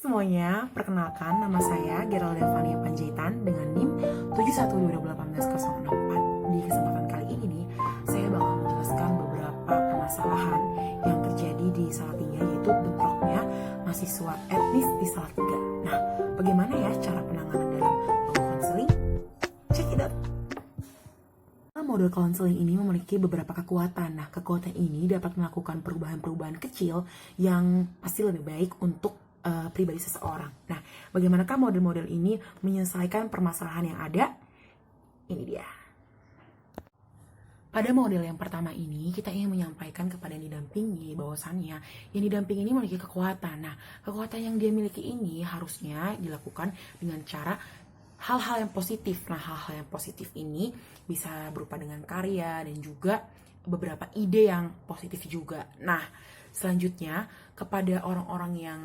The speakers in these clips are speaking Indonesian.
Semuanya, perkenalkan nama saya Geralda Fania Panjaitan dengan NIM 71201804. Di kesempatan kali ini nih, saya bakal menjelaskan beberapa permasalahan yang terjadi di Salatiga, yaitu bentroknya mahasiswa etnis di Salatiga. Nah, bagaimana ya cara penanganan dalam konseling? Check it out. Model konseling ini memiliki beberapa kekuatan. Nah, kekuatan ini dapat melakukan perubahan-perubahan kecil yang pasti lebih baik untuk pribadi seseorang. Nah, bagaimanakah model-model ini menyelesaikan permasalahan yang ada? Ini dia. Pada model yang pertama ini, kita ingin menyampaikan kepada yang didampingi bahwasannya yang didampingi ini memiliki kekuatan. Nah, kekuatan yang dia miliki ini harusnya dilakukan dengan cara hal-hal yang positif. Nah, hal-hal yang positif ini bisa berupa dengan karya dan juga beberapa ide yang positif juga. Nah, selanjutnya kepada orang-orang yang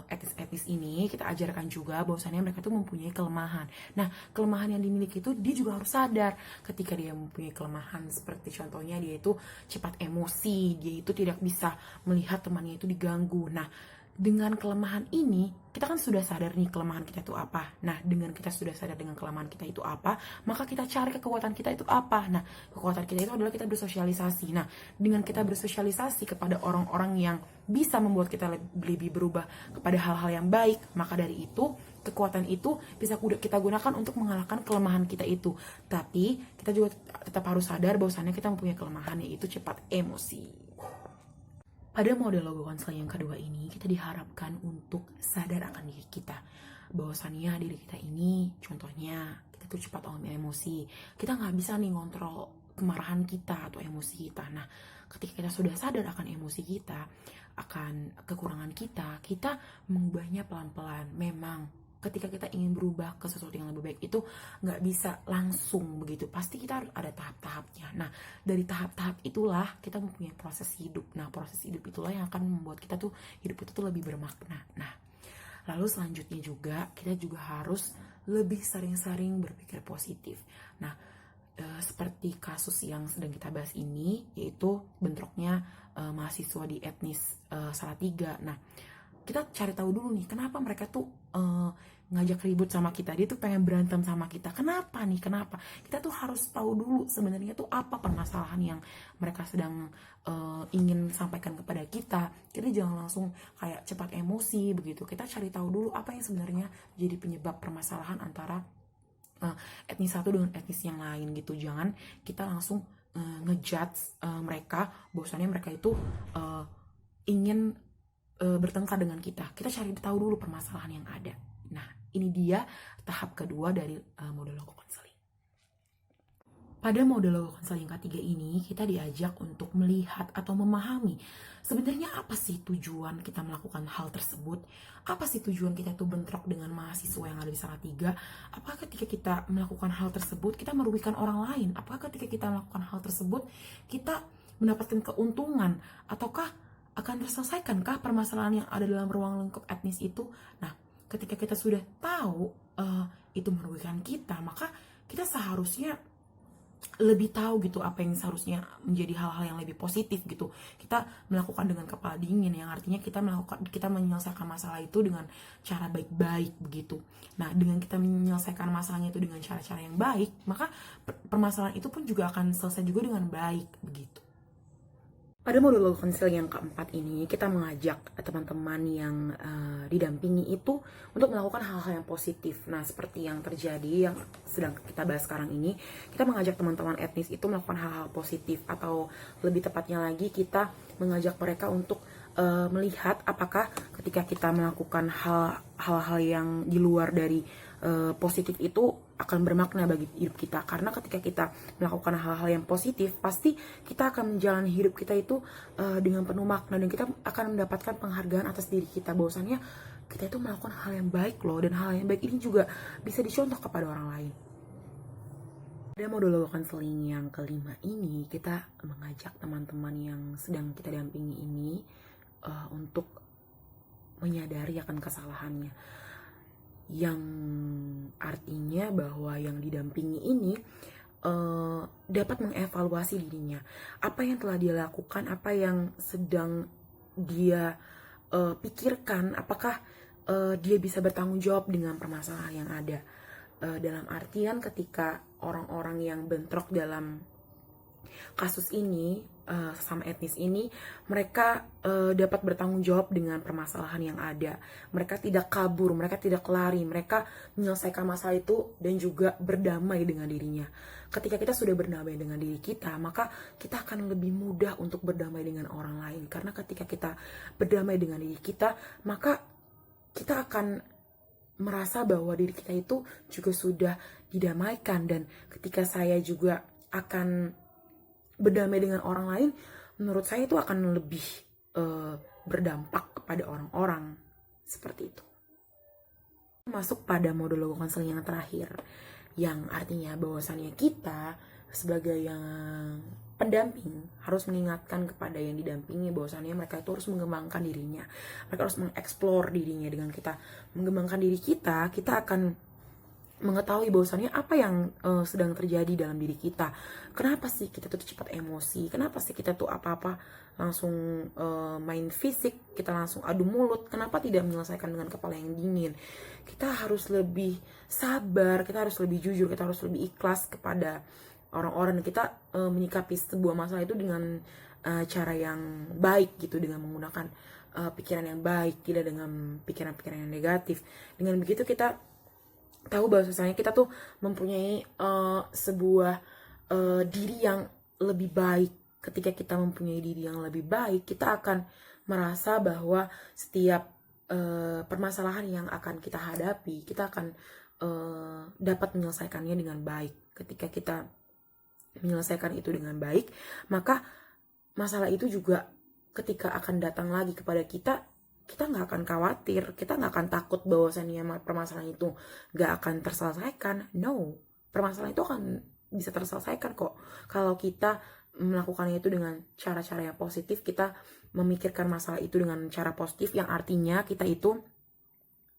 etis-etis ini kita ajarkan juga bahwasannya mereka tuh mempunyai kelemahan. Nah, kelemahan yang dimiliki itu dia juga harus sadar ketika dia mempunyai kelemahan, seperti contohnya dia itu cepat emosi, dia itu tidak bisa melihat temannya itu diganggu. Nah, dengan kelemahan ini, kita kan sudah sadar nih kelemahan kita itu apa. Nah, dengan kita sudah sadar dengan kelemahan kita itu apa, maka kita cari kekuatan kita itu apa. Nah, kekuatan kita itu adalah kita bersosialisasi. Nah, dengan kita bersosialisasi kepada orang-orang yang bisa membuat kita lebih berubah kepada hal-hal yang baik, maka dari itu, kekuatan itu bisa kita gunakan untuk mengalahkan kelemahan kita itu. Tapi, kita juga tetap harus sadar bahwasannya kita mempunyai kelemahan, yaitu cepat emosi. Pada model logo konseling yang kedua ini, kita diharapkan untuk sadar akan diri kita. Bahwasannya diri kita ini, contohnya, kita tuh cepat emosi. Kita nggak bisa nih ngontrol kemarahan kita atau emosi kita. Nah, ketika kita sudah sadar akan emosi kita, akan kekurangan kita mengubahnya pelan-pelan. Memang ketika kita ingin berubah ke sesuatu yang lebih baik itu nggak bisa langsung begitu, pasti kita harus ada tahap-tahapnya. Nah, dari tahap-tahap itulah kita mempunyai proses hidup. Nah, proses hidup itulah yang akan membuat kita tuh hidup itu tuh lebih bermakna. Nah, lalu selanjutnya juga kita juga harus lebih sering-sering berpikir positif. Nah, seperti kasus yang sedang kita bahas ini, yaitu bentroknya mahasiswa di etnis Salatiga. Nah, kita cari tahu dulu nih, kenapa mereka tuh ngajak ribut sama kita, dia tuh pengen berantem sama kita. Kenapa nih, kenapa? Kita tuh harus tahu dulu sebenarnya tuh apa permasalahan yang mereka sedang ingin sampaikan kepada kita. Kita jangan langsung kayak cepat emosi begitu. Kita cari tahu dulu apa yang sebenarnya jadi penyebab permasalahan antara etnis satu dengan etnis yang lain gitu. Jangan kita langsung ngejudge mereka bahwasannya mereka itu ingin bertengkar dengan kita. Kita cari tahu dulu permasalahan yang ada. Nah, ini dia tahap kedua dari model logo konseling. Pada model logo konseling ketiga ini, kita diajak untuk melihat atau memahami sebenarnya apa sih tujuan kita melakukan hal tersebut. Apa sih tujuan kita tuh bentrok dengan mahasiswa yang ada di Salatiga? Apakah ketika kita melakukan hal tersebut kita merugikan orang lain? Apakah ketika kita melakukan hal tersebut kita mendapatkan keuntungan? Ataukah akan terselesaikan permasalahan yang ada dalam ruang lingkup etnis itu? Nah, ketika kita sudah tahu itu merugikan kita, maka kita seharusnya lebih tahu gitu apa yang seharusnya menjadi hal-hal yang lebih positif gitu. Kita melakukan dengan kepala dingin, yang artinya kita menyelesaikan masalah itu dengan cara baik-baik begitu. Nah, dengan kita menyelesaikan masalahnya itu dengan cara-cara yang baik, maka permasalahan itu pun juga akan selesai juga dengan baik begitu. Pada modul logo konseling yang keempat ini, kita mengajak teman-teman yang didampingi itu untuk melakukan hal-hal yang positif. Nah, seperti yang terjadi, yang sedang kita bahas sekarang ini, kita mengajak teman-teman etnis itu melakukan hal-hal positif. Atau lebih tepatnya lagi, kita mengajak mereka untuk melihat apakah ketika kita melakukan hal-hal yang di luar dari positif itu akan bermakna bagi hidup kita. Karena ketika kita melakukan hal-hal yang positif, pasti kita akan menjalani hidup kita itu dengan penuh makna, dan kita akan mendapatkan penghargaan atas diri kita bahwasannya kita itu melakukan hal yang baik loh, dan hal yang baik ini juga bisa dicontoh kepada orang lain. Pada modul logo konseling yang kelima ini, kita mengajak teman-teman yang sedang kita dampingi ini untuk menyadari akan kesalahannya, yang artinya bahwa yang didampingi ini dapat mengevaluasi dirinya, apa yang telah dia lakukan, apa yang sedang dia pikirkan, apakah dia bisa bertanggung jawab dengan permasalahan yang ada. Dalam artian ketika orang-orang yang bentrok dalam kasus ini, sesama etnis ini, mereka dapat bertanggung jawab dengan permasalahan yang ada. Mereka tidak kabur, mereka tidak lari, mereka menyelesaikan masalah itu dan juga berdamai dengan dirinya. Ketika kita sudah berdamai dengan diri kita, maka kita akan lebih mudah untuk berdamai dengan orang lain. Karena ketika kita berdamai dengan diri kita, maka kita akan merasa bahwa diri kita itu juga sudah didamaikan. Dan ketika saya juga akan berdamai dengan orang lain, menurut saya itu akan lebih berdampak kepada orang-orang. Seperti itu. Masuk pada monolog konseling yang terakhir, yang artinya bahwasannya kita sebagai yang pendamping harus mengingatkan kepada yang didampingi bahwasannya mereka itu harus mengembangkan dirinya. Mereka harus mengeksplor dirinya. Dengan kita mengembangkan diri kita, kita akan mengetahui bahwasannya apa yang sedang terjadi dalam diri kita. Kenapa sih kita tuh cepat emosi? Kenapa sih kita tuh apa-apa langsung main fisik, kita langsung adu mulut? Kenapa tidak menyelesaikan dengan kepala yang dingin? Kita harus lebih sabar, kita harus lebih jujur, kita harus lebih ikhlas kepada orang-orang. Kita menyikapi sebuah masalah itu dengan cara yang baik gitu, dengan menggunakan pikiran yang baik, tidak dengan pikiran-pikiran yang negatif. Dengan begitu kita tahu bahwasanya kita tuh mempunyai sebuah diri yang lebih baik. Ketika kita mempunyai diri yang lebih baik, kita akan merasa bahwa setiap permasalahan yang akan kita hadapi, kita akan dapat menyelesaikannya dengan baik. Ketika kita menyelesaikan itu dengan baik, maka masalah itu juga ketika akan datang lagi kepada kita, kita nggak akan khawatir, kita nggak akan takut bahwasannya permasalahan itu nggak akan terselesaikan. No, permasalahan itu akan bisa terselesaikan kok. Kalau kita melakukannya itu dengan cara-cara yang positif, kita memikirkan masalah itu dengan cara positif, yang artinya kita itu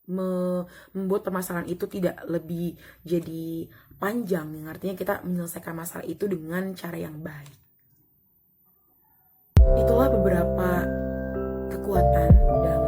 membuat permasalahan itu tidak lebih jadi panjang, yang artinya kita menyelesaikan masalah itu dengan cara yang baik. Itulah beberapa kekuatan dalam